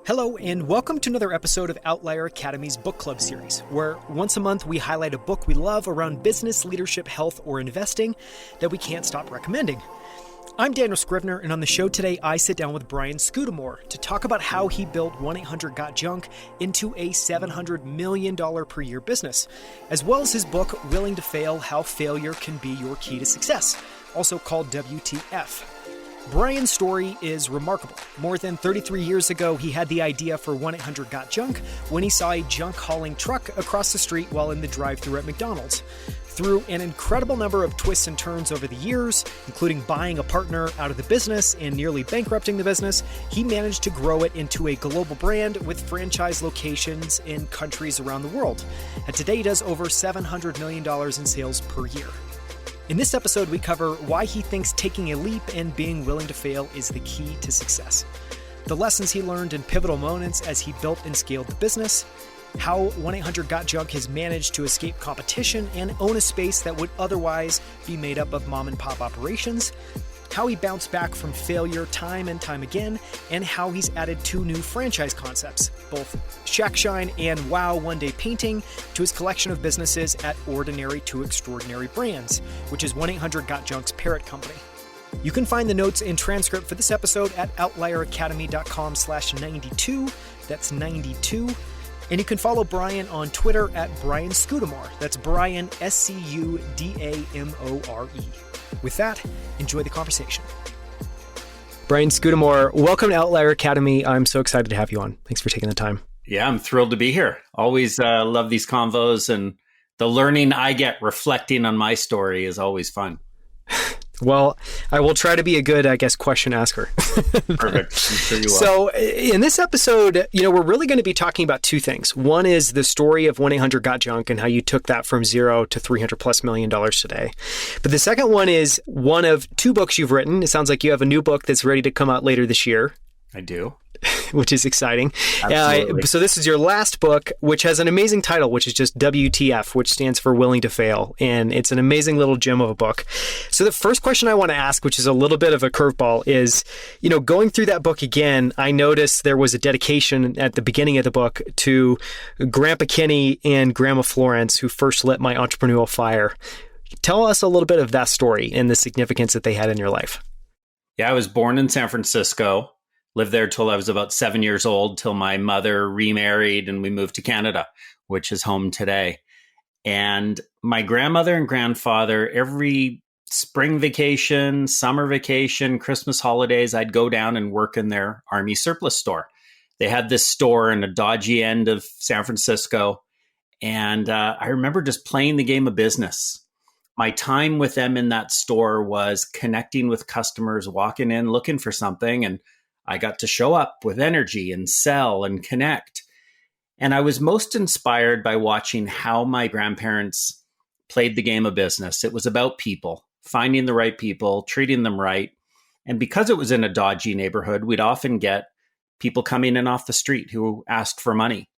Hello, and welcome to another episode of Outlier Academy's book club series, where once a month we highlight a book we love around business, leadership, health, or investing that we can't stop recommending. I'm Daniel Scrivner, and on the show today, I sit down with Brian Scudamore to talk about how he built 1-800-GOT-JUNK into a $700 million per year business, as well as his book, Willing to Fail: How Failure Can Be Your Key to Success, also called WTF. Brian's story is remarkable. More than 33 years ago, he had the idea for 1-800-GOT-JUNK when he saw a junk hauling truck across the street while in the drive-thru at McDonald's. Through an incredible number of twists and turns over the years, including buying a partner out of the business and nearly bankrupting the business, he managed to grow it into a global brand with franchise locations in countries around the world. And today does over $700 million in sales per year. In this episode, we cover why he thinks taking a leap and being willing to fail is the key to success, the lessons he learned in pivotal moments as he built and scaled the business, how 1-800-GOT-JUNK has managed to escape competition and own a space that would otherwise be made up of mom-and-pop operations, how he bounced back from failure time and time again, and how he's added 2 new franchise concepts, both Shack Shine and Wow One Day Painting, to his collection of businesses at Ordinary to Extraordinary Brands, which is 1-800-GOT-JUNK's parent company. You can find the notes and transcript for this episode at outlieracademy.com/92. That's 92. And you can follow Brian on Twitter at Brian Scudamore. That's Brian, Scudamore. With that, enjoy the conversation. Brian Scudamore, welcome to Outlier Academy. I'm so excited to have you on. Thanks for taking the time. Yeah, I'm thrilled to be here. Always love these convos, and the learning I get reflecting on my story is always fun. Well, I will try to be a good, question asker. Perfect. I'm sure you will. So in this episode, we're really going to be talking about 2 things. One is the story of 1-800-GOT-JUNK and how you took that from 0 to $300+ million today. But the second one is one of 2 books you've written. It sounds like you have a new book that's ready to come out later this year. I do. Which is exciting. Absolutely. So this is your last book, which has an amazing title, which is just WTF, which stands for Willing to Fail. And it's an amazing little gem of a book. So the first question I want to ask, which is a little bit of a curveball, is, going through that book again, I noticed there was a dedication at the beginning of the book to Grandpa Kenny and Grandma Florence, who first lit my entrepreneurial fire. Tell us a little bit of that story and the significance that they had in your life. Yeah, I was born in San Francisco. Lived there till I was about 7 years old, till my mother remarried and we moved to Canada, which is home today. And my grandmother and grandfather, every spring vacation, summer vacation, Christmas holidays, I'd go down and work in their army surplus store. They had this store in a dodgy end of San Francisco. And I remember just playing the game of business. My time with them in that store was connecting with customers, walking in, looking for something, and I got to show up with energy and sell and connect. And I was most inspired by watching how my grandparents played the game of business. It was about people, finding the right people, treating them right. And because it was in a dodgy neighborhood, we'd often get people coming in off the street who asked for money.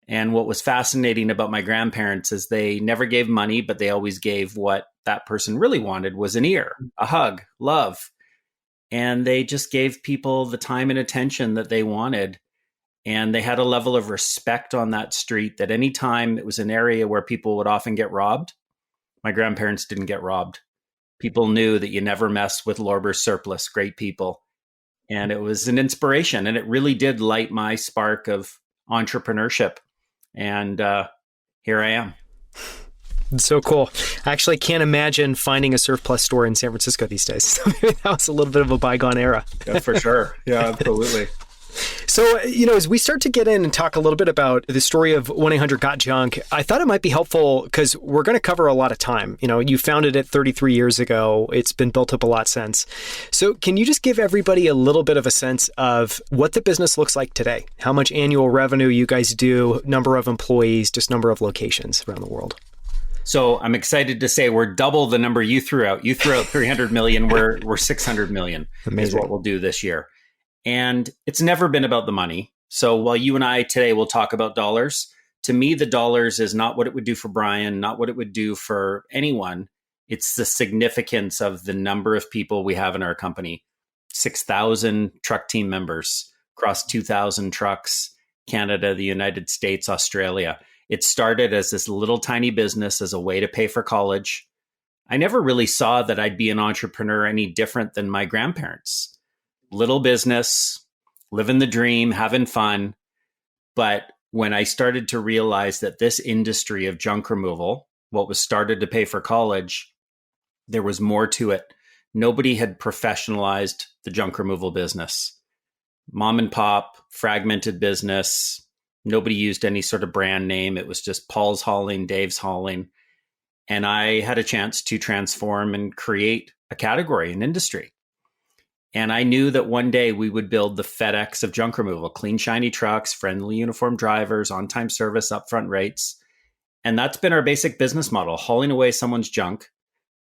And what was fascinating about my grandparents is they never gave money, but they always gave what that person really wanted, was an ear, a hug, love. And they just gave people the time and attention that they wanted. And they had a level of respect on that street that any time it was an area where people would often get robbed, my grandparents didn't get robbed. People knew that you never mess with Lorber's surplus, great people. And it was an inspiration. And it really did light my spark of entrepreneurship. And here I am. It's so cool. I actually can't imagine finding a surplus store in San Francisco these days. That was a little bit of a bygone era. Yeah, for sure. Yeah, absolutely. So, as we start to get in and talk a little bit about the story of 1-800-GOT-JUNK, I thought it might be helpful because we're going to cover a lot of time. You founded it 33 years ago. It's been built up a lot since. So can you just give everybody a little bit of a sense of what the business looks like today? How much annual revenue you guys do, number of employees, just number of locations around the world? So I'm excited to say we're double the number you threw out. You threw out 300 million. We're 600 million. Amazing. Is what we'll do this year. And it's never been about the money. So while you and I today will talk about dollars, to me, the dollars is not what it would do for Brian, not what it would do for anyone. It's the significance of the number of people we have in our company. 6,000 truck team members, across 2,000 trucks, Canada, the United States, Australia. It started as this little tiny business as a way to pay for college. I never really saw that I'd be an entrepreneur any different than my grandparents. Little business, living the dream, having fun. But when I started to realize that this industry of junk removal, what was started to pay for college, there was more to it. Nobody had professionalized the junk removal business. Mom and pop, fragmented business. Nobody used any sort of brand name. It was just Paul's hauling, Dave's hauling. And I had a chance to transform and create a category, an industry. And I knew that one day we would build the FedEx of junk removal, clean, shiny trucks, friendly uniformed drivers, on-time service, upfront rates. And that's been our basic business model, hauling away someone's junk,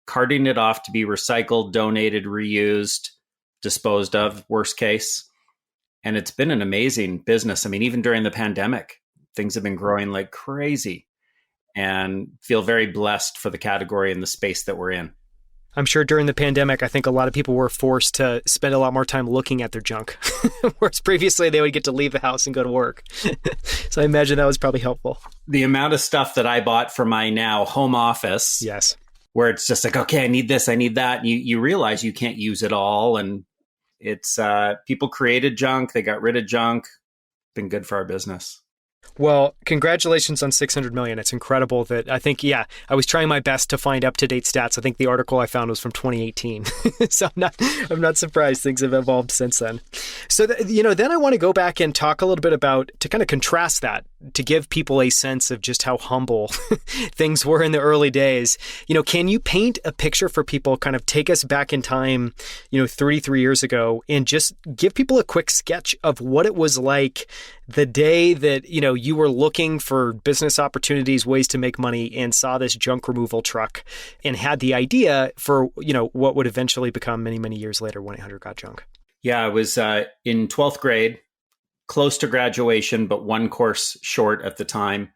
carting it off to be recycled, donated, reused, disposed of, worst case. And it's been an amazing business. I mean, even during the pandemic, things have been growing like crazy, and feel very blessed for the category and the space that we're in. I'm sure during the pandemic, I think a lot of people were forced to spend a lot more time looking at their junk, whereas previously they would get to leave the house and go to work. So I imagine that was probably helpful. The amount of stuff that I bought for my now home office, yes, where it's just like, okay, I need this, I need that. And you realize you can't use it all. And it's people created junk, they got rid of junk. Been good for our business. Well, congratulations on 600 million. It's incredible that I think, I was trying my best to find up-to-date stats. I think the article I found was from 2018. So I'm not surprised things have evolved since then. So, then I want to go back and talk a little bit about, to kind of contrast that, to give people a sense of just how humble things were in the early days. Can you paint a picture for people, kind of take us back in time, 33 years ago, and just give people a quick sketch of what it was like the day that, you were looking for business opportunities, ways to make money, and saw this junk removal truck and had the idea for, what would eventually become many, many years later, 1-800-GOT-JUNK. Yeah, I was in 12th grade, close to graduation, but one course short at the time.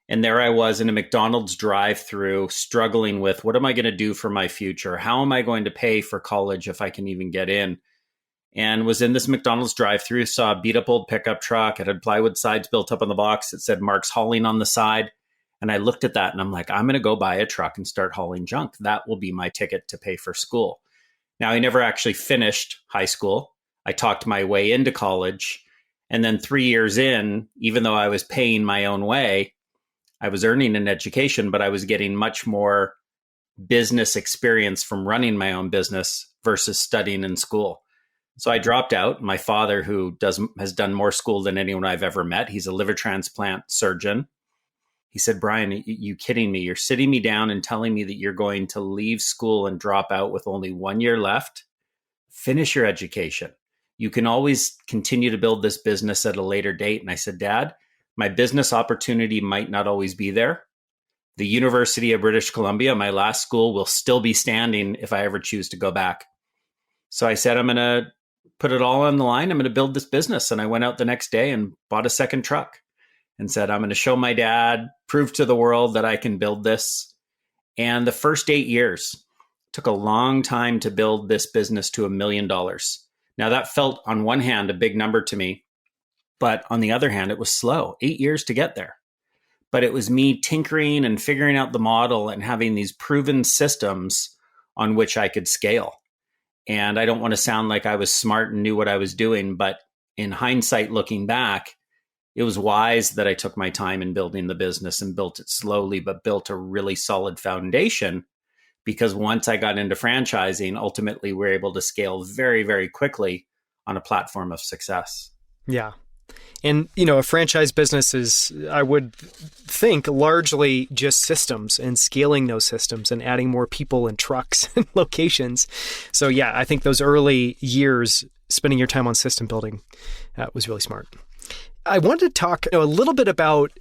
And there I was in a McDonald's drive-through struggling with, what am I going to do for my future? How am I going to pay for college if I can even get in? And was in this McDonald's drive-through, saw a beat-up old pickup truck. It had plywood sides built up on the box. It said Mark's Hauling on the side. And I looked at that and I'm like, I'm going to go buy a truck and start hauling junk. That will be my ticket to pay for school. Now, I never actually finished high school. I talked my way into college. And then 3 years in, even though I was paying my own way, I was earning an education, but I was getting much more business experience from running my own business versus studying in school. So I dropped out. My father, who has done more school than anyone I've ever met, he's a liver transplant surgeon. He said, Brian, are you kidding me? You're sitting me down and telling me that you're going to leave school and drop out with only 1 year left? Finish your education. You can always continue to build this business at a later date. And I said, Dad, my business opportunity might not always be there. The University of British Columbia, my last school, will still be standing if I ever choose to go back. So I said, I'm going to put it all on the line. I'm going to build this business. And I went out the next day and bought a second truck and said, I'm going to show my dad, prove to the world that I can build this. And the first 8 years took a long time to build this business to $1 million. Now that felt on one hand a big number to me, but on the other hand, it was slow, 8 years to get there. But it was me tinkering and figuring out the model and having these proven systems on which I could scale. And I don't want to sound like I was smart and knew what I was doing, but in hindsight, looking back, it was wise that I took my time in building the business and built it slowly, but built a really solid foundation. Because once I got into franchising, ultimately we're able to scale very, very quickly on a platform of success. Yeah. And, a franchise business is, I would think, largely just systems and scaling those systems and adding more people and trucks and locations. So, yeah, I think those early years, spending your time on system building was really smart. I wanted to talk a little bit about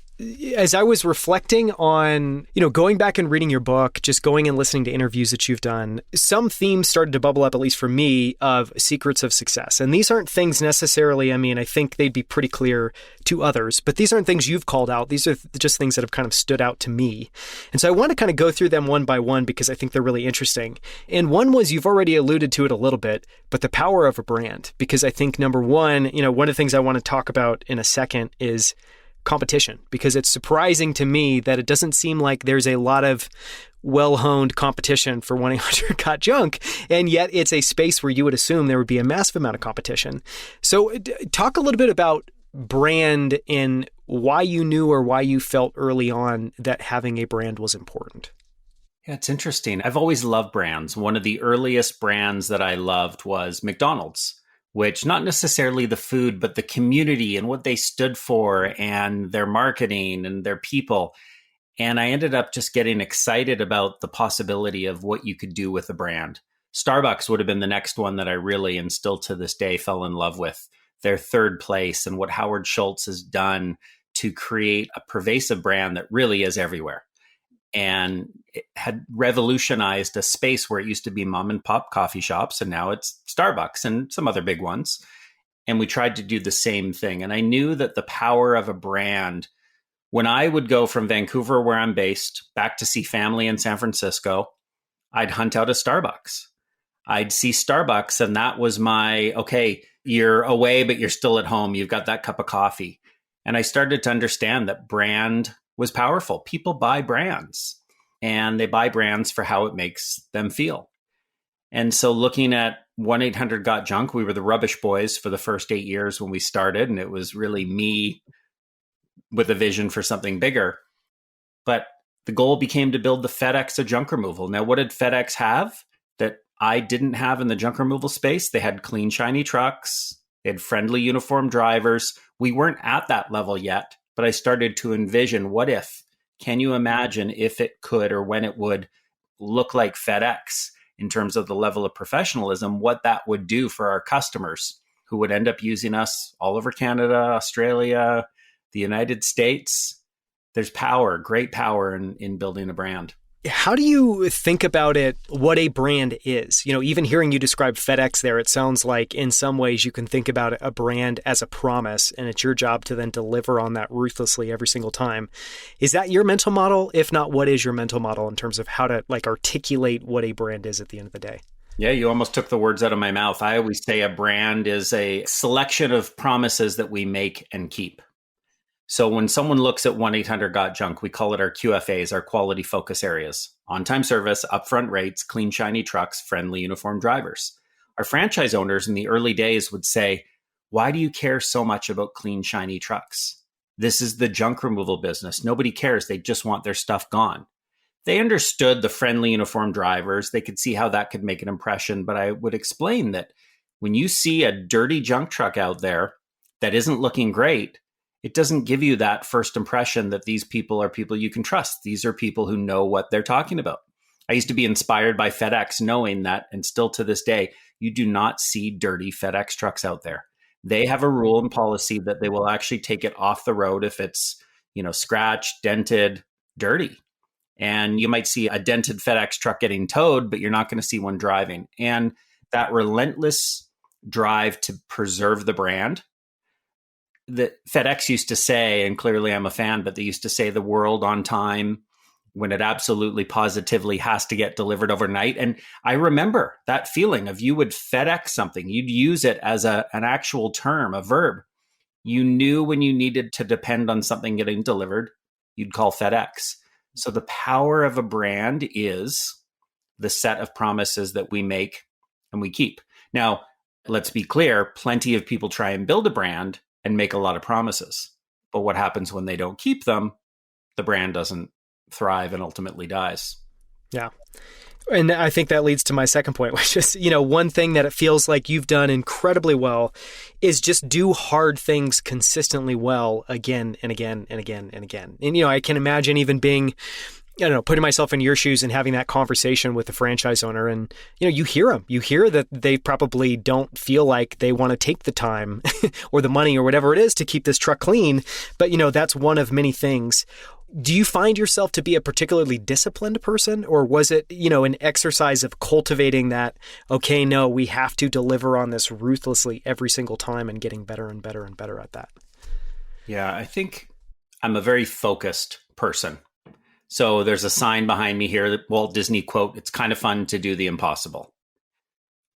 as I was reflecting on, going back and reading your book, just going and listening to interviews that you've done, some themes started to bubble up, at least for me, of secrets of success. And these aren't things necessarily, I think they'd be pretty clear to others, but these aren't things you've called out. These are just things that have kind of stood out to me. And so I want to kind of go through them one by one because I think they're really interesting. And one was, you've already alluded to it a little bit, but the power of a brand. Because I think number one, one of the things I want to talk about in a second is competition, because it's surprising to me that it doesn't seem like there's a lot of well-honed competition for 1-800-GOT-JUNK, and yet it's a space where you would assume there would be a massive amount of competition. So talk a little bit about brand and why you knew or why you felt early on that having a brand was important. Yeah, it's interesting. I've always loved brands. One of the earliest brands that I loved was McDonald's, which not necessarily the food, but the community and what they stood for and their marketing and their people. And I ended up just getting excited about the possibility of what you could do with a brand. Starbucks would have been the next one that I really, and still to this day, fell in love with. Their third place and what Howard Schultz has done to create a pervasive brand that really is everywhere. And it had revolutionized a space where it used to be mom and pop coffee shops, and now it's Starbucks and some other big ones. And we tried to do the same thing. And I knew that the power of a brand, when I would go from Vancouver, where I'm based, back to see family in San Francisco, I'd hunt out a Starbucks. I'd see Starbucks, and that was my, okay, you're away, but you're still at home. You've got that cup of coffee. And I started to understand that brand was powerful. People buy brands, and they buy brands for how it makes them feel. And so looking at 1-800-GOT-JUNK, we were the rubbish boys for the first 8 years when we started, and it was really me with a vision for something bigger. But the goal became to build the FedEx of junk removal. Now, what did FedEx have that I didn't have in the junk removal space? They had clean, shiny trucks. They had friendly, uniformed drivers. We weren't at that level yet. But I started to envision, what if? Can you imagine if it could or when it would look like FedEx in terms of the level of professionalism, what that would do for our customers who would end up using us all over Canada, Australia, the United States? There's power, great power in building a brand. How do you think about it, what a brand is? Even hearing you describe FedEx there, it sounds like in some ways you can think about a brand as a promise, and it's your job to then deliver on that ruthlessly every single time. Is that your mental model? If not, what is your mental model in terms of how to articulate what a brand is at the end of the day? Yeah, you almost took the words out of my mouth. I always say a brand is a selection of promises that we make and keep. So when someone looks at 1-800-GOT-JUNK, we call it our QFAs, our quality focus areas: on-time service, upfront rates, clean, shiny trucks, friendly, uniformed drivers. Our franchise owners in the early days would say, why do you care so much about clean, shiny trucks? This is the junk removal business. Nobody cares. They just want their stuff gone. They understood the friendly, uniformed drivers. They could see how that could make an impression. But I would explain that when you see a dirty junk truck out there that isn't looking great, it doesn't give you that first impression that these people are people you can trust. These are people who know what they're talking about. I used to be inspired by FedEx, knowing that, and still to this day, you do not see dirty FedEx trucks out there. They have a rule and policy that they will actually take it off the road if it's, scratched, dented, dirty. And you might see a dented FedEx truck getting towed, but you're not going to see one driving. And that relentless drive to preserve the brand that FedEx used to say, and clearly I'm a fan, but they used to say the world on time when it absolutely positively has to get delivered overnight. And I remember that feeling of you would FedEx something. You'd use it as an actual term, a verb. You knew when you needed to depend on something getting delivered, you'd call FedEx. So the power of a brand is the set of promises that we make and we keep. Now, let's be clear, plenty of people try and build a brand and make a lot of promises. But what happens when they don't keep them? The brand doesn't thrive and ultimately dies. Yeah. And I think that leads to my second point, which is, one thing that it feels like you've done incredibly well is just do hard things consistently well again and again and again and again. And, I can imagine even being I don't know, putting myself in your shoes and having that conversation with the franchise owner, and you hear them. You hear that they probably don't feel like they want to take the time or the money or whatever it is to keep this truck clean. But that's one of many things. Do you find yourself to be a particularly disciplined person, or was it, an exercise of cultivating that, okay, no, we have to deliver on this ruthlessly every single time and getting better and better and better at that? Yeah, I think I'm a very focused person. So there's a sign behind me here, that Walt Disney quote, "It's kind of fun to do the impossible."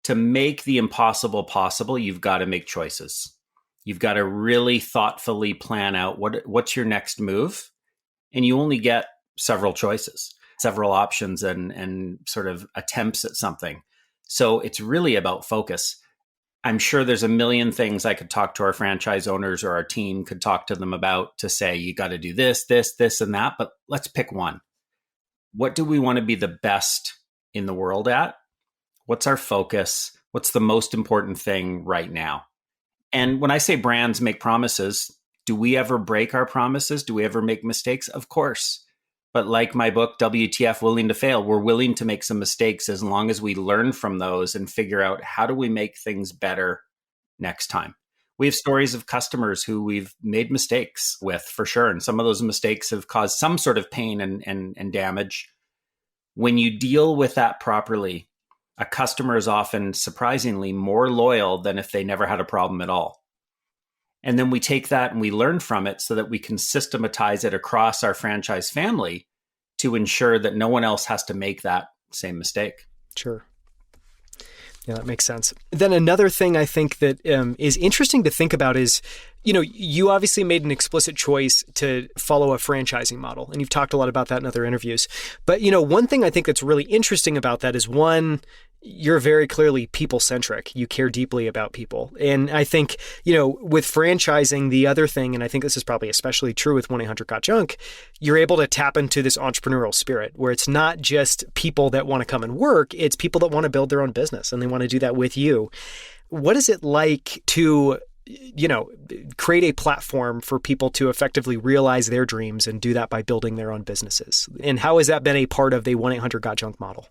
To make the impossible possible, you've got to make choices. You've got to really thoughtfully plan out what's your next move. And you only get several choices, several options and sort of attempts at something. So it's really about focus. I'm sure there's a million things I could talk to our franchise owners or our team could talk to them about to say, you got to do this, this, this, and that. But let's pick one. What do we want to be the best in the world at? What's our focus? What's the most important thing right now? And when I say brands make promises, do we ever break our promises? Do we ever make mistakes? Of course. But like my book, WTF, Willing to Fail, we're willing to make some mistakes as long as we learn from those and figure out how do we make things better next time. We have stories of customers who we've made mistakes with, for sure. And some of those mistakes have caused some sort of pain and damage. When you deal with that properly, a customer is often surprisingly more loyal than if they never had a problem at all. And then we take that and we learn from it so that we can systematize it across our franchise family to ensure that no one else has to make that same mistake. Sure. Yeah, that makes sense. Then another thing I think that is interesting to think about is, you obviously made an explicit choice to follow a franchising model, and you've talked a lot about that in other interviews. But, one thing I think that's really interesting about that is, one, you're very clearly people-centric. You care deeply about people. And I think, with franchising, the other thing, and I think this is probably especially true with 1-800-GOT-JUNK, you're able to tap into this entrepreneurial spirit where it's not just people that want to come and work, it's people that want to build their own business, and they want to do that with you. What is it like to create a platform for people to effectively realize their dreams and do that by building their own businesses? And how has that been a part of the 1-800-GOT-JUNK model?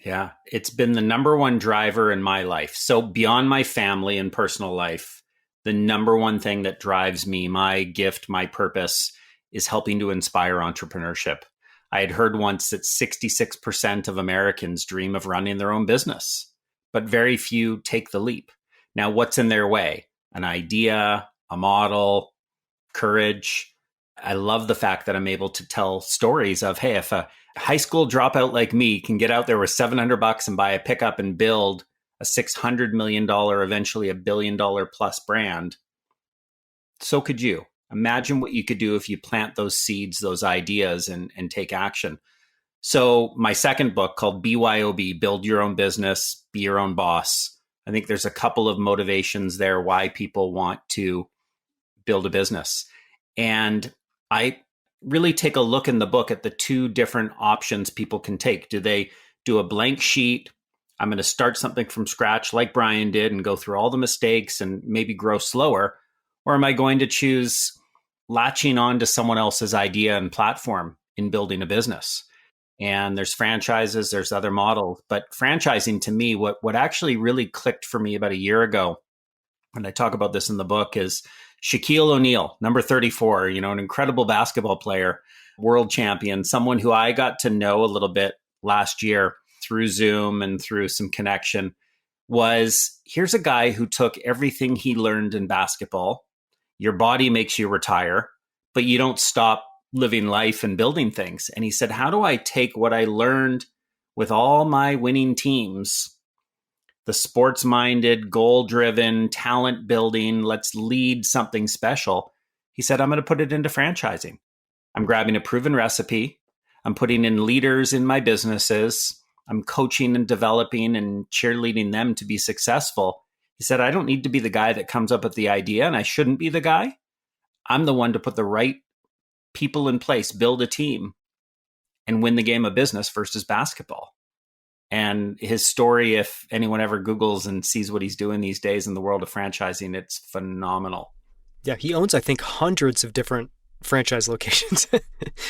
Yeah, it's been the number one driver in my life. So beyond my family and personal life, the number one thing that drives me, my gift, my purpose, is helping to inspire entrepreneurship. I had heard once that 66% of Americans dream of running their own business, but very few take the leap. Now, what's in their way? An idea, a model, courage. I love the fact that I'm able to tell stories of, hey, if a high school dropout like me can get out there with $700 and buy a pickup and build a $600 million, eventually $1 billion plus brand, so could you. Imagine what you could do if you plant those seeds, those ideas, and take action. So my second book, called BYOB, Build Your Own Business, Be Your Own Boss. I think there's a couple of motivations there why people want to build a business. And I really take a look in the book at the two different options people can take. Do they do a blank sheet? I'm going to start something from scratch like Brian did and go through all the mistakes and maybe grow slower. Or am I going to choose latching on to someone else's idea and platform in building a business? And there's franchises, there's other models, but franchising, to me, what actually really clicked for me about a year ago, and I talk about this in the book, is Shaquille O'Neal, number 34, an incredible basketball player, world champion, someone who I got to know a little bit last year through Zoom and through some connection. Here's a guy who took everything he learned in basketball. Your body makes you retire, but you don't stop living life and building things. And he said, how do I take what I learned with all my winning teams, the sports-minded, goal-driven, talent building, let's lead something special. He said, I'm going to put it into franchising. I'm grabbing a proven recipe. I'm putting in leaders in my businesses. I'm coaching and developing and cheerleading them to be successful. He said, I don't need to be the guy that comes up with the idea, and I shouldn't be the guy. I'm the one to put the right people in place, build a team, and win the game of business versus basketball. And his story, if anyone ever Googles and sees what he's doing these days in the world of franchising, it's phenomenal. Yeah, he owns, I think, hundreds of different franchise locations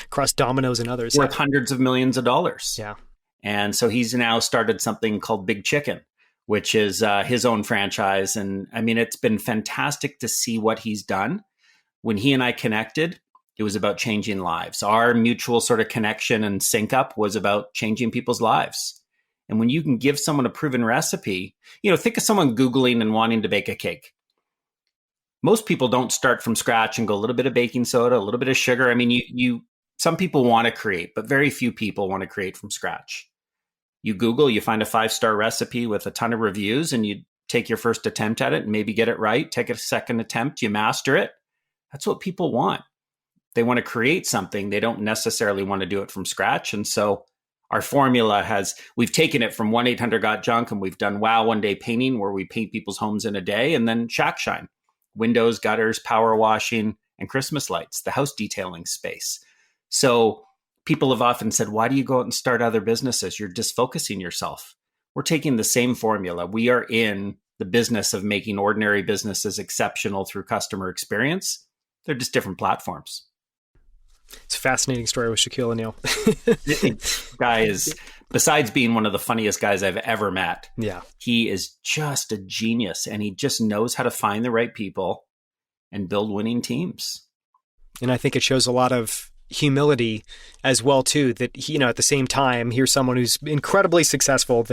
across Domino's and others. Worth hundreds of millions of dollars. Yeah. And so he's now started something called Big Chicken, which is his own franchise. And I mean, it's been fantastic to see what he's done. When he and I connected, it was about changing lives. Our mutual sort of connection and sync up was about changing people's lives. And when you can give someone a proven recipe, think of someone Googling and wanting to bake a cake. Most people don't start from scratch and go a little bit of baking soda, a little bit of sugar. I mean, some people want to create, but very few people want to create from scratch. You Google, you find a 5-star recipe with a ton of reviews, and you take your first attempt at it and maybe get it right. Take a second attempt, you master it. That's what people want. They want to create something. They don't necessarily want to do it from scratch. And so our formula we've taken it from 1-800-GOT-JUNK, and we've done Wow One Day Painting, where we paint people's homes in a day, and then Shack Shine, windows, gutters, power washing, and Christmas lights, the house detailing space. So people have often said, why do you go out and start other businesses? You're disfocusing yourself. We're taking the same formula. We are in the business of making ordinary businesses exceptional through customer experience. They're just different platforms. It's a fascinating story with Shaquille O'Neal. Guy is, besides being one of the funniest guys I've ever met, he is just a genius, and he just knows how to find the right people and build winning teams. And I think it shows a lot of humility as well too, that at the same time, here's someone who's incredibly successful,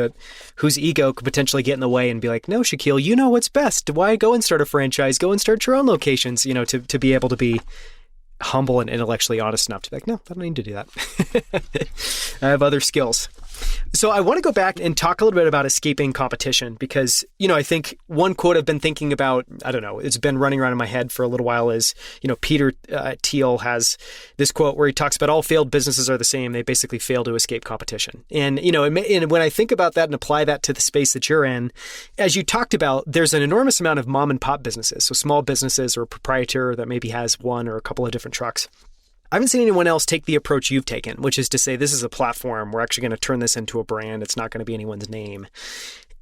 whose ego could potentially get in the way and be like, no, Shaquille, you know what's best. Why go and start a franchise? Go and start your own locations, to be able to be humble and intellectually honest enough to be like, no, I don't need to do that. I have other skills. So I want to go back and talk a little bit about escaping competition, because, I think one quote I've been thinking about, I don't know, it's been running around in my head for a little while, is, Peter Thiel has this quote where he talks about all failed businesses are the same. They basically fail to escape competition. And, and when I think about that and apply that to the space that you're in, as you talked about, there's an enormous amount of mom and pop businesses. So small businesses or a proprietor that maybe has one or a couple of different trucks. I haven't seen anyone else take the approach you've taken, which is to say, this is a platform. We're actually going to turn this into a brand. It's not going to be anyone's name.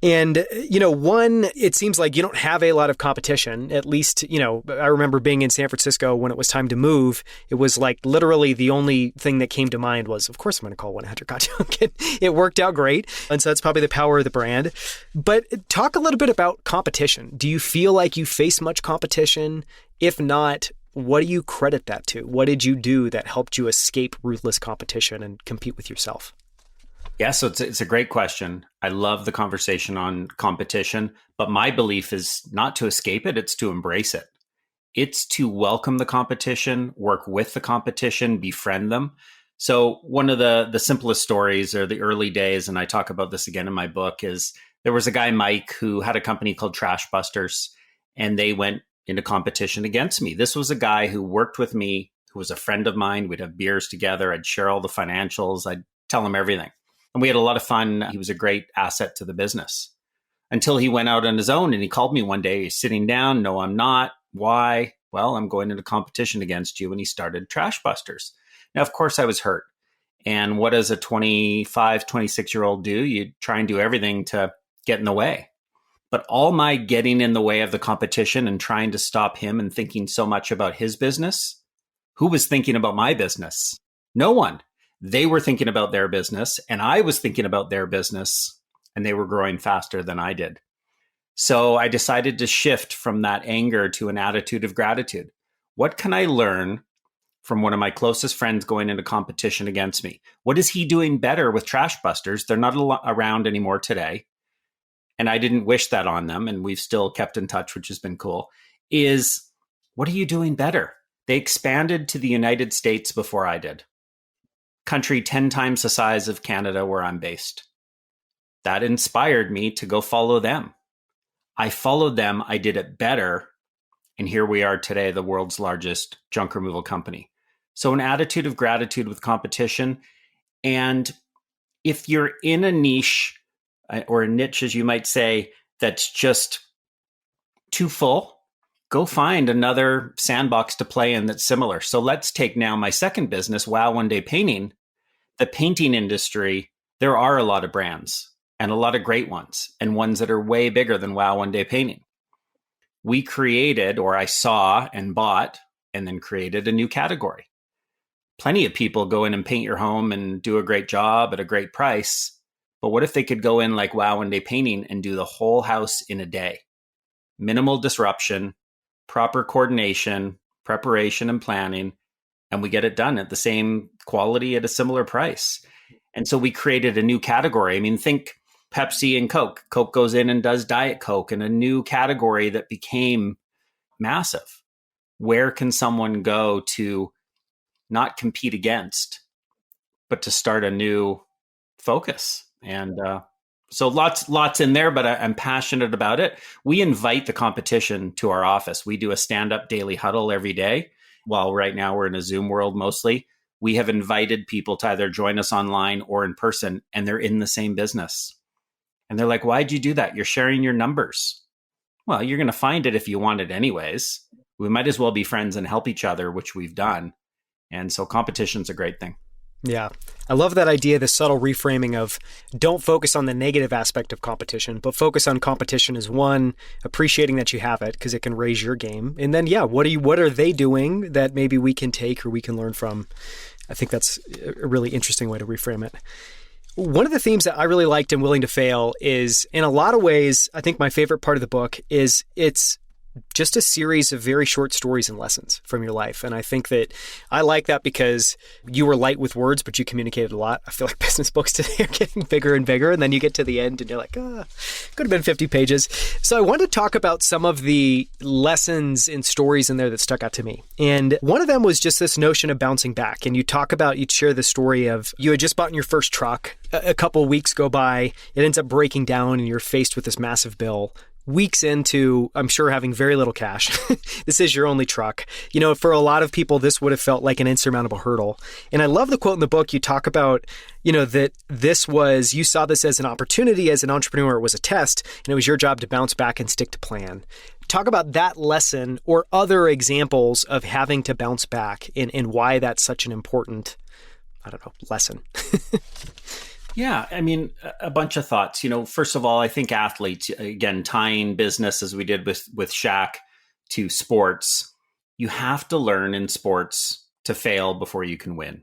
And, it seems like you don't have a lot of competition. At least, I remember being in San Francisco when it was time to move. It was like literally the only thing that came to mind was, of course, I'm going to call 1-800-GOT-JUNK. It worked out great. And so that's probably the power of the brand. But talk a little bit about competition. Do you feel like you face much competition? If not, what do you credit that to? What did you do that helped you escape ruthless competition and compete with yourself? Yeah, so it's a great question. I love the conversation on competition, but my belief is not to escape it, it's to embrace it. It's to welcome the competition, work with the competition, befriend them. So one of the simplest stories are the early days, and I talk about this again in my book, is there was a guy, Mike, who had a company called Trash Busters, and they went into competition against me. This was a guy who worked with me, who was a friend of mine. We'd have beers together. I'd share all the financials. I'd tell him everything. And we had a lot of fun. He was a great asset to the business until he went out on his own, and he called me one day. He's sitting down. No, I'm not. Why? Well, I'm going into competition against you. And he started Trash Busters. Now, of course, I was hurt. And what does a 25, 26-year-old do? You try and do everything to get in the way. But all my getting in the way of the competition and trying to stop him and thinking so much about his business, who was thinking about my business? No one. They were thinking about their business, and I was thinking about their business, and they were growing faster than I did. So I decided to shift from that anger to an attitude of gratitude. What can I learn from one of my closest friends going into competition against me? What is he doing better with Trash Busters? They're not around anymore today. And I didn't wish that on them, and we've still kept in touch, which has been cool, is what are you doing better? They expanded to the United States before I did. Country 10 times the size of Canada where I'm based. That inspired me to go follow them. I followed them, I did it better, and here we are today, the world's largest junk removal company. So an attitude of gratitude with competition. And if you're in a niche, or a niche, as you might say, that's just too full, go find another sandbox to play in that's similar. So let's take now my second business, Wow One Day Painting. The painting industry, there are a lot of brands and a lot of great ones and ones that are way bigger than Wow One Day Painting. We created, or I saw and bought, and then created a new category. Plenty of people go in and paint your home and do a great job at a great price. But what if they could go in like Wow One Day Painting and do the whole house in a day? Minimal disruption, proper coordination, preparation, and planning, and we get it done at the same quality at a similar price. And so we created a new category. I mean, think Pepsi and Coke. Coke goes in and does Diet Coke, and a new category that became massive. Where can someone go to not compete against, but to start a new focus? And so lots in there, but I'm passionate about it. We invite the competition to our office. We do a stand-up daily huddle every day. While right now we're in a Zoom world mostly, we have invited people to either join us online or in person, and they're in the same business. And they're like, why'd you do that? You're sharing your numbers. Well, you're going to find it if you want it anyways. We might as well be friends and help each other, which we've done. And so competition's a great thing. Yeah. I love that idea, the subtle reframing of don't focus on the negative aspect of competition, but focus on competition as one, appreciating that you have it because it can raise your game. And then, what are they doing that maybe we can take or we can learn from? I think that's a really interesting way to reframe it. One of the themes that I really liked in Willing to Fail is, in a lot of ways, I think my favorite part of the book is it's just a series of very short stories and lessons from your life. And I think that I like that because you were light with words, but you communicated a lot. I feel like business books today are getting bigger and bigger. And then you get to the end and you're like, could have been 50 pages. So I want to talk about some of the lessons and stories in there that stuck out to me. And one of them was just this notion of bouncing back. And you'd share the story of you had just bought your first truck. A couple of weeks go by, it ends up breaking down and you're faced with this massive bill. Weeks into, I'm sure, having very little cash. This is your only truck. For a lot of people, this would have felt like an insurmountable hurdle. And I love the quote in the book. You talk about, that you saw this as an opportunity as an entrepreneur. It was a test, and it was your job to bounce back and stick to plan. Talk about that lesson or other examples of having to bounce back and why that's such an important, lesson. Yeah, I mean, a bunch of thoughts. First of all, I think athletes, again, tying business as we did with Shaq to sports, you have to learn in sports to fail before you can win.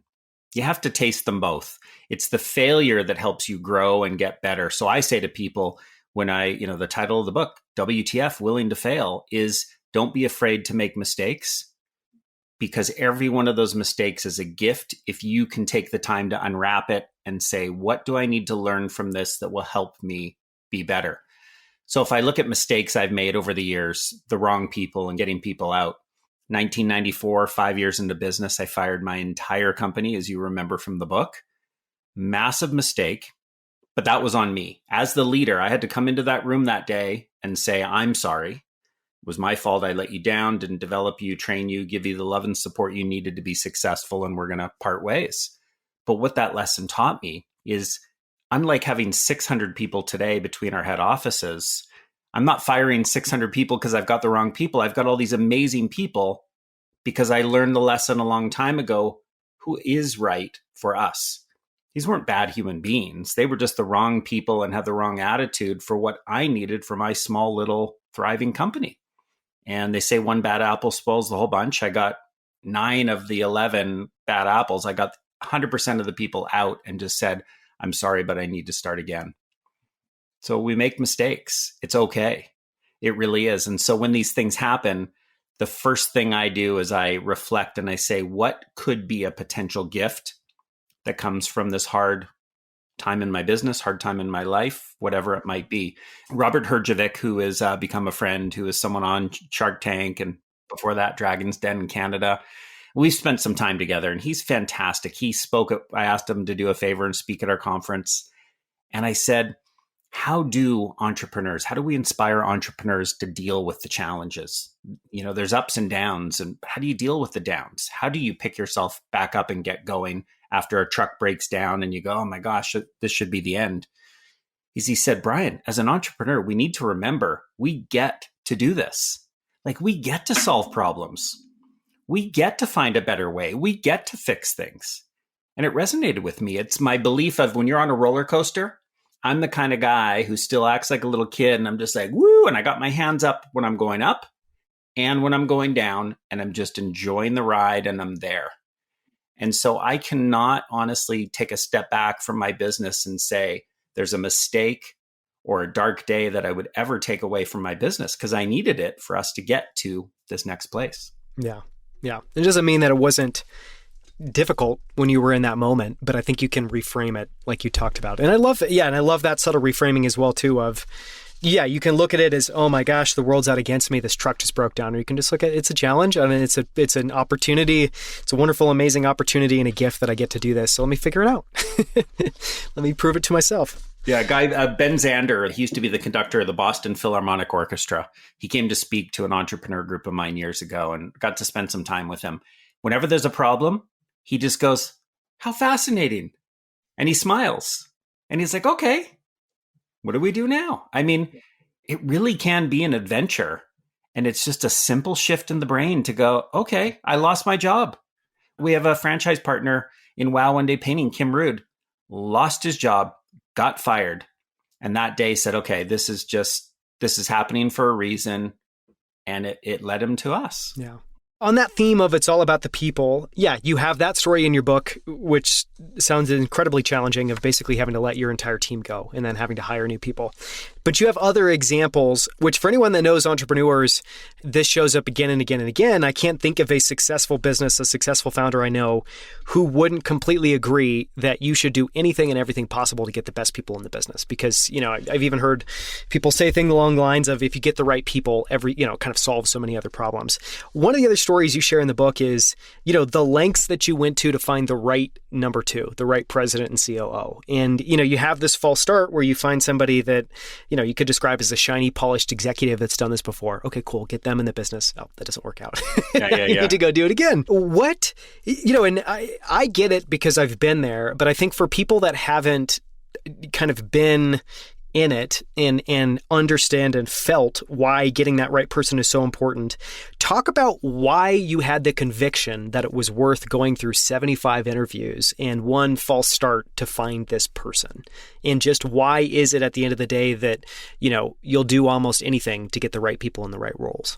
You have to taste them both. It's the failure that helps you grow and get better. So I say to people when the title of the book, WTF, Willing to Fail, is don't be afraid to make mistakes, because every one of those mistakes is a gift if you can take the time to unwrap it and say, what do I need to learn from this that will help me be better? So if I look at mistakes I've made over the years, the wrong people and getting people out, 1994, 5 years into business, I fired my entire company, as you remember from the book. Massive mistake, but that was on me. As the leader, I had to come into that room that day and say, I'm sorry. It was my fault. I let you down, didn't develop you, train you, give you the love and support you needed to be successful, and we're going to part ways. But what that lesson taught me is, unlike having 600 people today between our head offices, I'm not firing 600 people because I've got the wrong people. I've got all these amazing people because I learned the lesson a long time ago who is right for us. These weren't bad human beings. They were just the wrong people and had the wrong attitude for what I needed for my small little thriving company. And they say one bad apple spoils the whole bunch. I got 9 of the 11 bad apples. I got 100% of the people out and just said, I'm sorry, but I need to start again. So we make mistakes. It's okay. It really is. And so when these things happen, the first thing I do is I reflect and I say, what could be a potential gift that comes from this hard time in my business, hard time in my life, whatever it might be. Robert Herjavec, who has become a friend, who is someone on Shark Tank and before that Dragon's Den in Canada, we've spent some time together and he's fantastic. He spoke, I asked him to do a favor and speak at our conference. And I said, how do we inspire entrepreneurs to deal with the challenges? There's ups and downs, and how do you deal with the downs? How do you pick yourself back up and get going after a truck breaks down and you go, oh my gosh, this should be the end? He said, Brian, as an entrepreneur, we need to remember we get to do this. Like, we get to solve problems. We get to find a better way. We get to fix things. And it resonated with me. It's my belief of when you're on a roller coaster, I'm the kind of guy who still acts like a little kid and I'm just like, woo, and I got my hands up when I'm going up. and when I'm going down, and I'm just enjoying the ride and I'm there. And so I cannot honestly take a step back from my business and say there's a mistake or a dark day that I would ever take away from my business, because I needed it for us to get to this next place. Yeah. Yeah. It doesn't mean that it wasn't difficult when you were in that moment, but I think you can reframe it like you talked about. And I love it. Yeah. And I love that subtle reframing as well too of, yeah, you can look at it as, oh my gosh, the world's out against me. This truck just broke down. Or you can just look at it's a challenge. I mean, it's an opportunity. It's a wonderful, amazing opportunity and a gift that I get to do this. So let me figure it out. Let me prove it to myself. Yeah, guy Ben Zander, he used to be the conductor of the Boston Philharmonic Orchestra. He came to speak to an entrepreneur group of mine years ago and got to spend some time with him. Whenever there's a problem, he just goes, how fascinating. And he smiles. And he's like, okay, what do we do now? I mean, it really can be an adventure. And it's just a simple shift in the brain to go, okay, I lost my job. We have a franchise partner in Wow One Day Painting, Kim Rude, lost his job, got fired. And that day said, okay, this is happening for a reason. And it led him to us. Yeah. On that theme of it's all about the people, yeah, you have that story in your book, which sounds incredibly challenging of basically having to let your entire team go and then having to hire new people. But you have other examples, which for anyone that knows entrepreneurs, this shows up again and again and again. I can't think of a successful business, a successful founder I know who wouldn't completely agree that you should do anything and everything possible to get the best people in the business. Because, I've even heard people say things along the lines of if you get the right people, kind of solves so many other problems. One of the other stories you share in the book is, the lengths that you went to find the right number two, the right president and COO. And, you have this false start where you find somebody that, you could describe as a shiny, polished executive that's done this before. Okay, cool. Get them in the business. Oh, that doesn't work out. Yeah. You need to go do it again. What, and I get it because I've been there, but I think for people that haven't kind of been in it and understand and felt why getting that right person is so important. Talk about why you had the conviction that it was worth going through 75 interviews and one false start to find this person. And just why is it at the end of the day that, you'll do almost anything to get the right people in the right roles?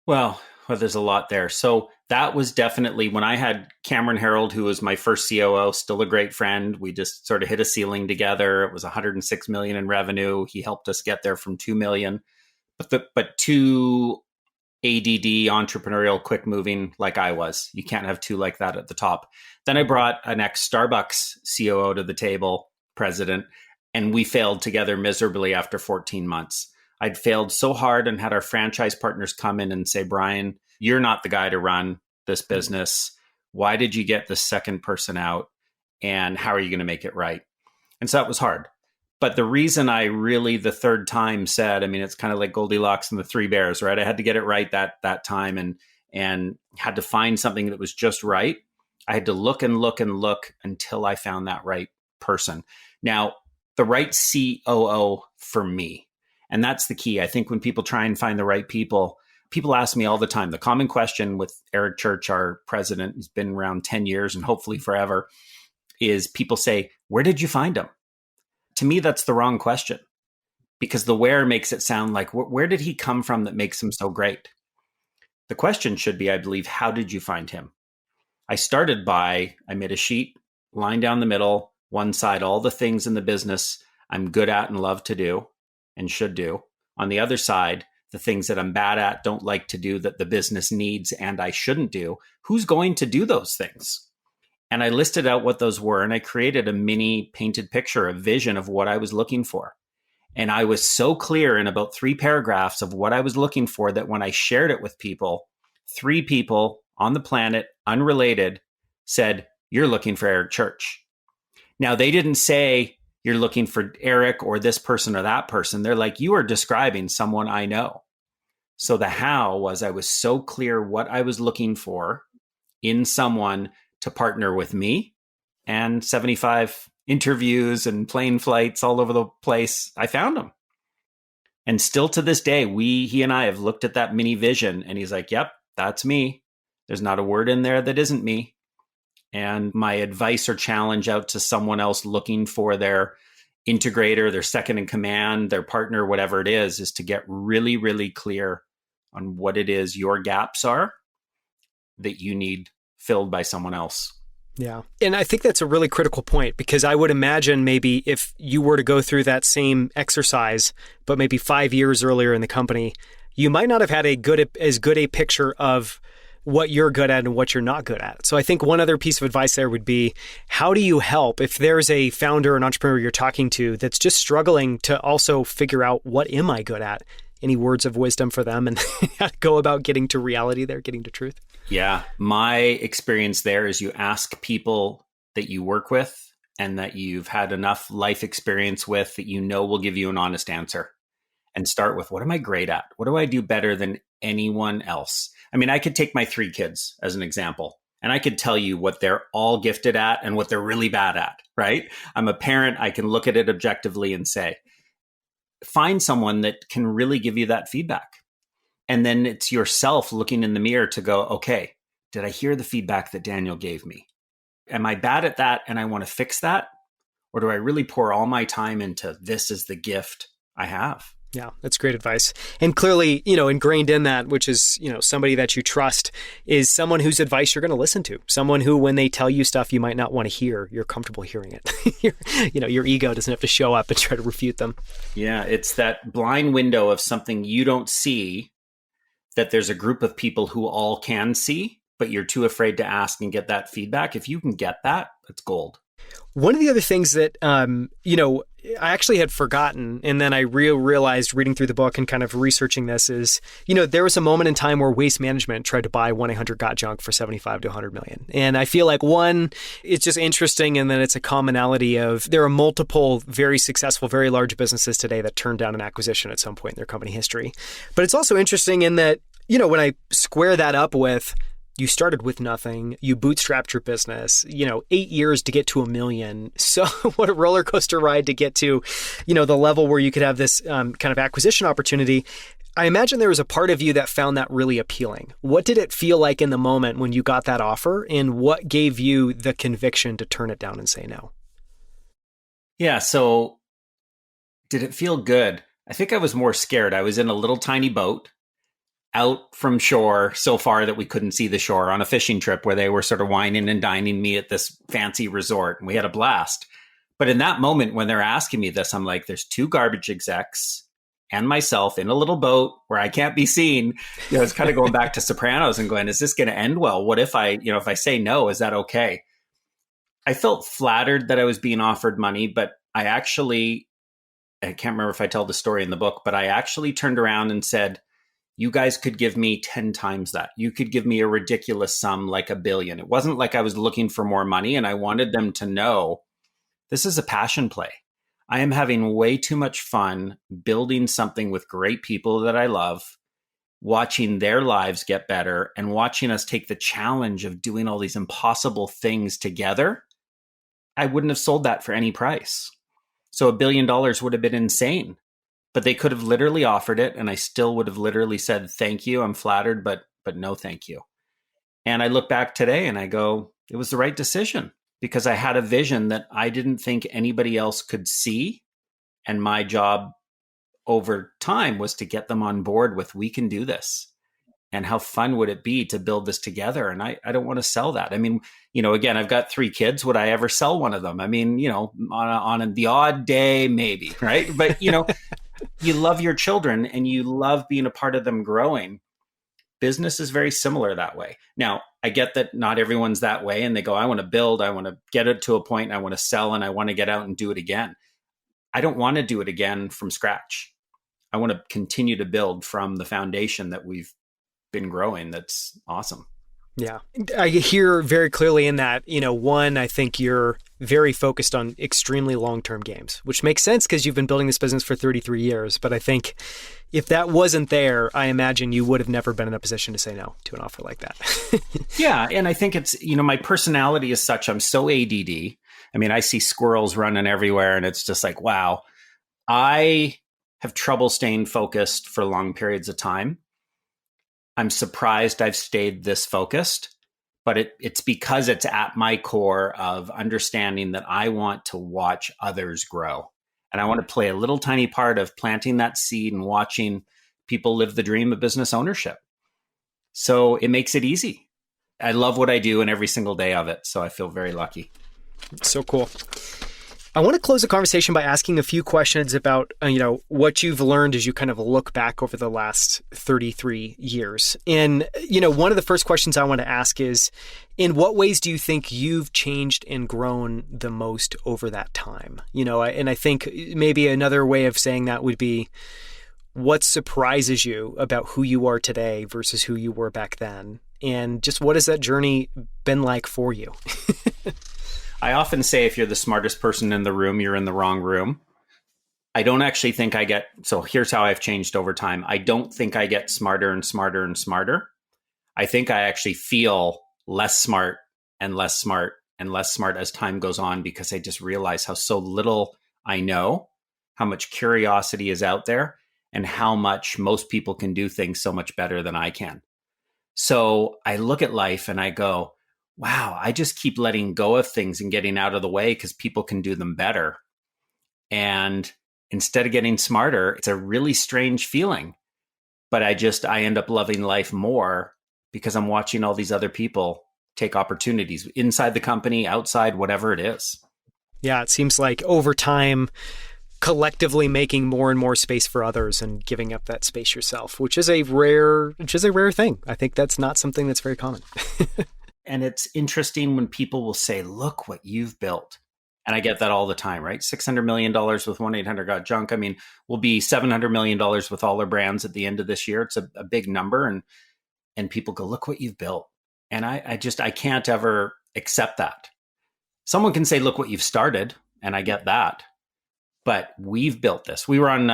Well, there's a lot there. So that was definitely when I had Cameron Harold, who was my first COO, still a great friend. We just sort of hit a ceiling together. It was 106 million in revenue. He helped us get there from 2 million. But two ADD, entrepreneurial, quick moving like I was. You can't have two like that at the top. Then I brought an ex-Starbucks COO to the table, president, and we failed together miserably after 14 months. I'd failed so hard and had our franchise partners come in and say, Brian, you're not the guy to run this business. Why did you get the second person out? And how are you going to make it right? And so that was hard. But the reason I really the third time said, it's kind of like Goldilocks and the Three Bears, right? I had to get it right that time and had to find something that was just right. I had to look and look and look until I found that right person. Now, the right COO for me. And that's the key. I think when people try and find the right people ask me all the time. The common question with Eric Church, our president, who's been around 10 years and hopefully forever, is people say, where did you find him? To me, that's the wrong question because the where makes it sound like, where did he come from that makes him so great? The question should be, I believe, how did you find him? I started by, I made a sheet, line down the middle, one side, all the things in the business I'm good at and love to do and should do. On the other side, the things that I'm bad at, don't like to do, that the business needs and I shouldn't do. Who's going to do those things? And I listed out what those were, and I created a mini painted picture, a vision of what I was looking for. And I was so clear in about 3 paragraphs of what I was looking for that when I shared it with people, 3 people on the planet, unrelated, said, you're looking for Eric Church. Now, they didn't say, you're looking for Eric or this person or that person. They're like, you are describing someone I know. So the how was I was so clear what I was looking for in someone to partner with me, and 75 interviews and plane flights all over the place. I found him. And still to this day, he and I have looked at that mini vision and he's like, yep, that's me. There's not a word in there that isn't me. And my advice or challenge out to someone else looking for their integrator, their second in command, their partner, whatever it is to get really, really clear on what it is your gaps are that you need filled by someone else. Yeah. And I think that's a really critical point, because I would imagine maybe if you were to go through that same exercise, but maybe 5 years earlier in the company, you might not have had as good a picture of what you're good at and what you're not good at. So I think one other piece of advice there would be, how do you help if there's a founder, an entrepreneur you're talking to that's just struggling to also figure out, what am I good at? Any words of wisdom for them and how to go about getting to reality there, getting to truth? Yeah. My experience there is you ask people that you work with and that you've had enough life experience with that you know will give you an honest answer, and start with, what am I great at? What do I do better than anyone else? I mean, I could take my 3 kids as an example, and I could tell you what they're all gifted at and what they're really bad at, right? I'm a parent. I can look at it objectively and say, find someone that can really give you that feedback. And then it's yourself looking in the mirror to go, okay, did I hear the feedback that Daniel gave me? Am I bad at that and I want to fix that? Or do I really pour all my time into, this is the gift I have? Yeah, that's great advice. And clearly, ingrained in that, which is, somebody that you trust, is someone whose advice you're going to listen to. Someone who, when they tell you stuff you might not want to hear, you're comfortable hearing it. Your ego doesn't have to show up and try to refute them. Yeah, it's that blind window of something you don't see, that there's a group of people who all can see, but you're too afraid to ask and get that feedback. If you can get that, it's gold. One of the other things that, I actually had forgotten, and then I realized reading through the book and kind of researching this is, there was a moment in time where Waste Management tried to buy 1-800-GOT-JUNK for $75 to $100 million. And I feel like, one, it's just interesting, and then it's a commonality of, there are multiple very successful, very large businesses today that turned down an acquisition at some point in their company history. But it's also interesting in that, when I square that up with, you started with nothing, you bootstrapped your business, 8 years to get to $1 million. So what a roller coaster ride to get to, the level where you could have this kind of acquisition opportunity. I imagine there was a part of you that found that really appealing. What did it feel like in the moment when you got that offer, and what gave you the conviction to turn it down and say no? Yeah. So did it feel good? I think I was more scared. I was in a little tiny boat out from shore so far that we couldn't see the shore on a fishing trip where they were sort of whining and dining me at this fancy resort, and we had a blast. But in that moment when they're asking me this, I'm like, there's 2 garbage execs and myself in a little boat where I can't be seen. It's kind of going back to Sopranos and going, is this going to end well? What if if I say no, is that okay? I felt flattered that I was being offered money, but I can't remember if I tell the story in the book, but I actually turned around and said, you guys could give me 10 times that. You could give me a ridiculous sum like $1 billion. It wasn't like I was looking for more money, and I wanted them to know this is a passion play. I am having way too much fun building something with great people that I love, watching their lives get better, and watching us take the challenge of doing all these impossible things together. I wouldn't have sold that for any price. So $1 billion would have been insane. But they could have literally offered it, and I still would have literally said, thank you, I'm flattered, but no thank you. And I look back today and I go, it was the right decision, because I had a vision that I didn't think anybody else could see. And my job over time was to get them on board with, we can do this. And how fun would it be to build this together? And I don't want to sell that. I mean, again, I've got 3 kids. Would I ever sell one of them? I mean, on the odd day, maybe, right? But, you love your children and you love being a part of them growing. Business is very similar that way. Now, I get that not everyone's that way, and they go, I want to build, I want to get it to a point, I want to sell, and I want to get out and do it again. I don't want to do it again from scratch. I want to continue to build from the foundation that we've been growing. That's awesome. Yeah. I hear very clearly in that, one, I think you're very focused on extremely long-term games, which makes sense because you've been building this business for 33 years. But I think if that wasn't there, I imagine you would have never been in a position to say no to an offer like that. Yeah. And I think it's, my personality is such, I'm so ADD. I mean, I see squirrels running everywhere and it's just like, wow, I have trouble staying focused for long periods of time. I'm surprised I've stayed this focused, but it's because it's at my core of understanding that I want to watch others grow. And I want to play a little tiny part of planting that seed and watching people live the dream of business ownership. So it makes it easy. I love what I do and every single day of it. So I feel very lucky. So cool. I want to close the conversation by asking a few questions about, what you've learned as you kind of look back over the last 33 years. And, one of the first questions I want to ask is, in what ways do you think you've changed and grown the most over that time? And I think maybe another way of saying that would be, what surprises you about who you are today versus who you were back then? And just what has that journey been like for you? I often say if you're the smartest person in the room, you're in the wrong room. I don't actually think so here's how I've changed over time. I don't think I get smarter and smarter and smarter. I think I actually feel less smart and less smart and less smart as time goes on, because I just realize how so little I know, how much curiosity is out there, and how much most people can do things so much better than I can. So I look at life and I go, wow, I just keep letting go of things and getting out of the way because people can do them better. And instead of getting smarter, it's a really strange feeling. But I end up loving life more because I'm watching all these other people take opportunities inside the company, outside, whatever it is. Yeah, it seems like over time, collectively making more and more space for others and giving up that space yourself, which is a rare thing. I think that's not something that's very common. And it's interesting when people will say, look what you've built. And I get that all the time, right? $600 million with 1-800-GOT-JUNK. I mean, we'll be $700 million with all our brands at the end of this year. It's a big number. And people go, look what you've built. And I can't ever accept that. Someone can say, look what you've started. And I get that. But we've built this. We were on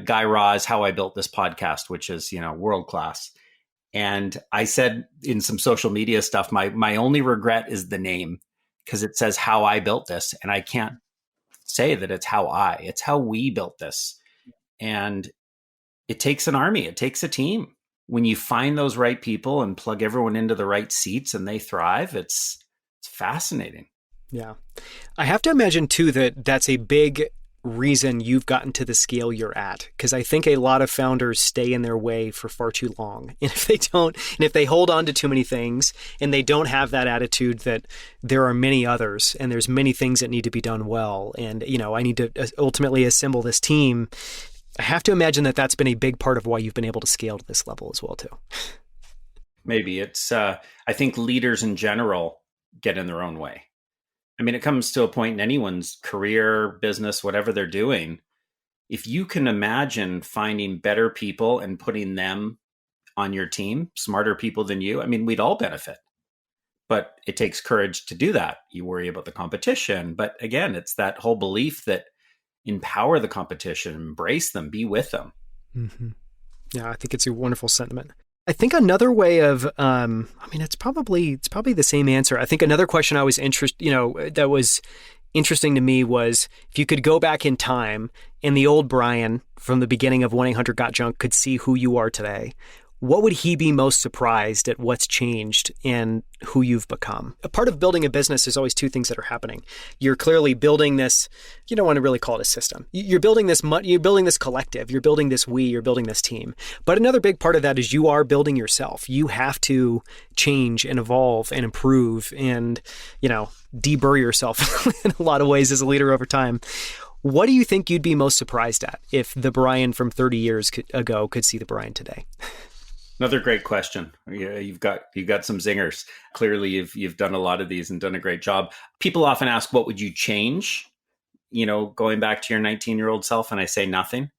Guy Raz, How I Built This podcast, which is, world-class. And I said in some social media stuff, my only regret is the name, because it says How I Built This. And I can't say that it's how we built this. And it takes an army. It takes a team. When you find those right people and plug everyone into the right seats and they thrive, it's fascinating. Yeah. I have to imagine too, that that's a big reason you've gotten to the scale you're at, because I think a lot of founders stay in their way for far too long. And if they hold on to too many things and they don't have that attitude that there are many others and there's many things that need to be done well, and I need to ultimately assemble this team, I have to imagine that that's been a big part of why you've been able to scale to this level as well too. Maybe it's I think leaders in general get in their own way. I mean, it comes to a point in anyone's career, business, whatever they're doing. If you can imagine finding better people and putting them on your team, smarter people than you, I mean, we'd all benefit. But it takes courage to do that. You worry about the competition. But again, it's that whole belief that empower the competition, embrace them, be with them. Mm-hmm. Yeah, I think it's a wonderful sentiment. I think another way of, it's probably the same answer. I think another question that was interesting to me was, if you could go back in time and the old Brian from the beginning of 1-800-GOT-JUNK could see who you are today, what would he be most surprised at what's changed and who you've become? A part of building a business is always two things that are happening. You're clearly building this, you don't want to really call it a system. You're building this collective, you're building this you're building this team. But another big part of that is you are building yourself. You have to change and evolve and improve and, deburr yourself in a lot of ways as a leader over time. What do you think you'd be most surprised at if the Brian from 30 years ago could see the Brian today? Another great question. Yeah, you've got some zingers. Clearly, you've done a lot of these and done a great job. People often ask, "What would you change?" Going back to your 19-year-old self, and I say nothing.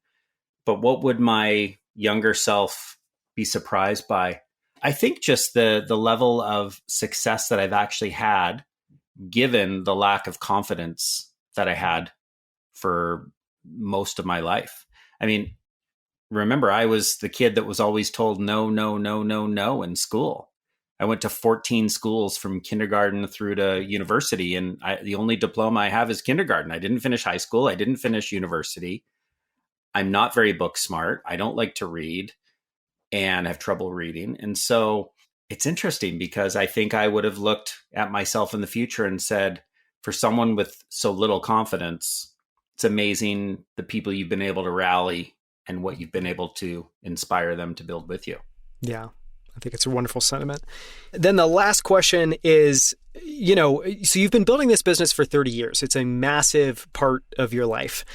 But what would my younger self be surprised by? I think just the level of success that I've actually had, given the lack of confidence that I had for most of my life. I mean, remember, I was the kid that was always told no, no, no, no, no in school. I went to 14 schools from kindergarten through to university, and the only diploma I have is kindergarten. I didn't finish high school. I didn't finish university. I'm not very book smart. I don't like to read and have trouble reading. And so it's interesting because I think I would have looked at myself in the future and said, for someone with so little confidence, it's amazing the people you've been able to rally and what you've been able to inspire them to build with you. Yeah, I think it's a wonderful sentiment. Then the last question is, so you've been building this business for 30 years. It's a massive part of your life.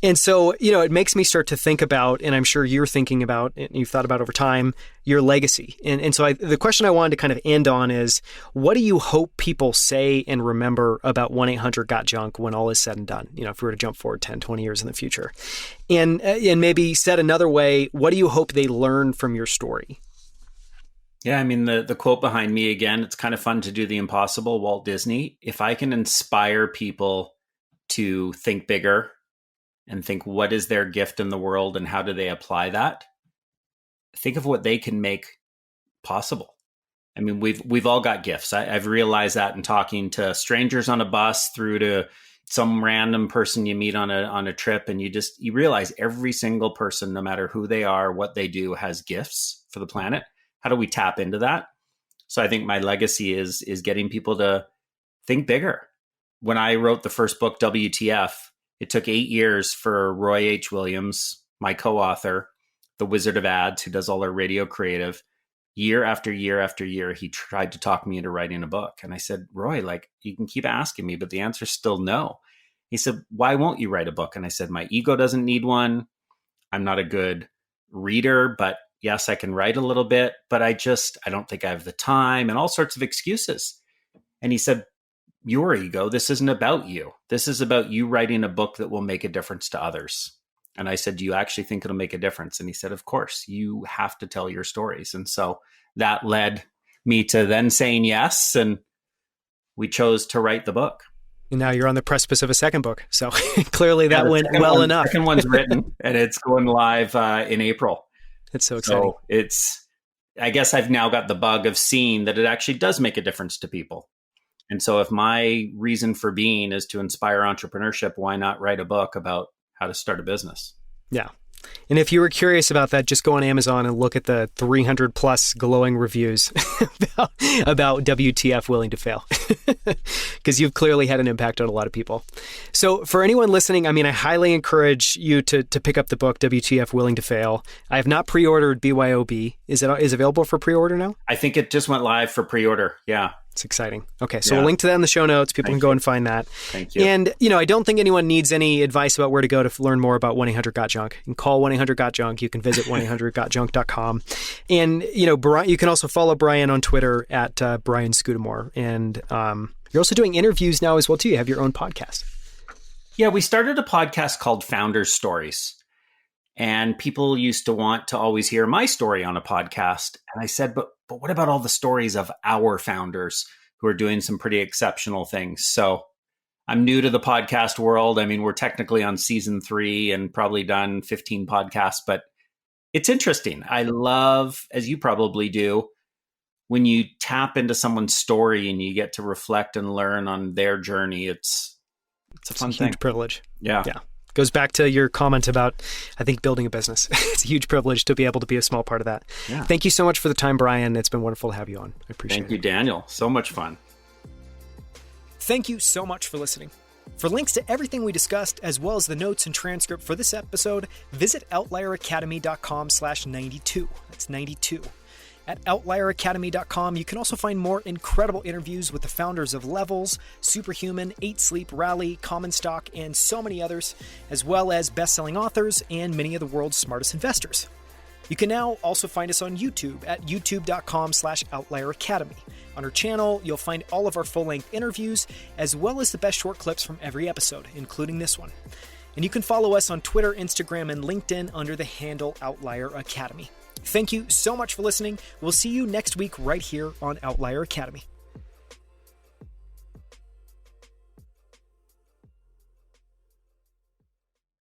And so, it makes me start to think about, and I'm sure you're thinking about, and you've thought about over time, your legacy. And so the question I wanted to kind of end on is, what do you hope people say and remember about 1-800-GOT-JUNK when all is said and done? If we were to jump forward 10, 20 years in the future. And maybe said another way, what do you hope they learn from your story? Yeah, I mean, the quote behind me, again, it's kind of fun to do the impossible, Walt Disney. If I can inspire people to think bigger and think what is their gift in the world and how do they apply that, think of what they can make possible. I mean, we've all got gifts. I've realized that in talking to strangers on a bus through to some random person you meet on a trip, and you realize every single person, no matter who they are, what they do, has gifts for the planet. How do we tap into that? So I think my legacy is getting people to think bigger. When I wrote the first book, WTF, it took 8 years for Roy H. Williams, my co-author, the Wizard of Ads, who does all our radio creative. Year after year after year, he tried to talk me into writing a book. And I said, Roy, you can keep asking me, but the answer's still no. He said, why won't you write a book? And I said, my ego doesn't need one. I'm not a good reader, but yes, I can write a little bit, but I don't think I have the time, and all sorts of excuses. And he said, your ego, this isn't about you. This is about you writing a book that will make a difference to others. And I said, do you actually think it'll make a difference? And he said, of course, you have to tell your stories. And so that led me to then saying yes. And we chose to write the book. And now you're on the precipice of a second book. So clearly that went well enough. The second one's written and it's going live in April. It's so exciting. So I guess I've now got the bug of seeing that it actually does make a difference to people. And so if my reason for being is to inspire entrepreneurship, why not write a book about how to start a business? Yeah. And if you were curious about that, just go on Amazon and look at the 300 plus glowing reviews about WTF willing to fail, because you've clearly had an impact on a lot of people. So for anyone listening, I highly encourage you to pick up the book, WTF Willing to Fail. I have not pre-ordered BYOB. Is it available for pre-order now? I think it just went live for pre-order. Yeah. It's exciting. Okay, so we'll link to that in the show notes. People can go and find that. Thank you. And, I don't think anyone needs any advice about where to go to learn more about 1-800-GOT-JUNK. You can call 1-800-GOT-JUNK. You can visit 1-800-GOT-JUNK.com. And, you can also follow Brian on Twitter at Brian Scudamore. And you're also doing interviews now as well, too. You have your own podcast. Yeah, we started a podcast called Founders Stories. And people used to want to always hear my story on a podcast. And I said, but what about all the stories of our founders who are doing some pretty exceptional things? So I'm new to the podcast world. We're technically on season 3 and probably done 15 podcasts, but it's interesting. I love, as you probably do, when you tap into someone's story and you get to reflect and learn on their journey. It's a fun thing. Huge privilege. Yeah. Goes back to your comment about, I think, building a business. It's a huge privilege to be able to be a small part of that. Yeah. Thank you so much for the time, Brian. It's been wonderful to have you on. I appreciate it. Thank you, Daniel. So much fun. Thank you so much for listening. For links to everything we discussed, as well as the notes and transcript for this episode, visit outlieracademy.com/92. That's 92. At outlieracademy.com, you can also find more incredible interviews with the founders of Levels, Superhuman, 8 Sleep, Rally, Common Stock, and so many others, as well as best-selling authors and many of the world's smartest investors. You can now also find us on YouTube at youtube.com/outlieracademy. On our channel, you'll find all of our full-length interviews, as well as the best short clips from every episode, including this one. And you can follow us on Twitter, Instagram, and LinkedIn under the handle Outlier Academy. Thank you so much for listening. We'll see you next week right here on Outlier Academy.